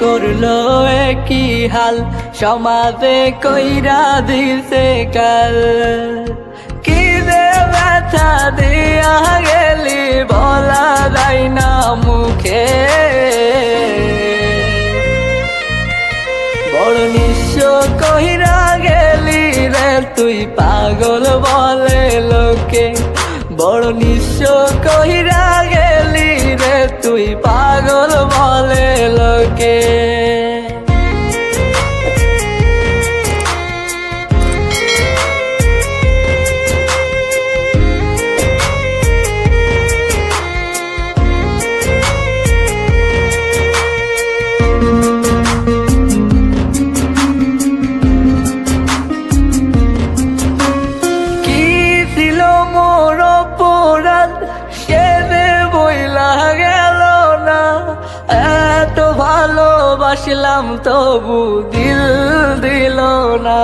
করলো একই হাল, সমাজে কইরা দিছে কাল। কি রে ব্যথা দিয়া গেলি বলা যায় না মুখে, বড় নিঃস্ব কইরা গেলি রে তুই পাগল বলে লোকে, বড় নিঃস্ব কইরা গেলি রে তুই পাগল বলে লোকে। ভালোবাসলাম তবু দিল দিল না।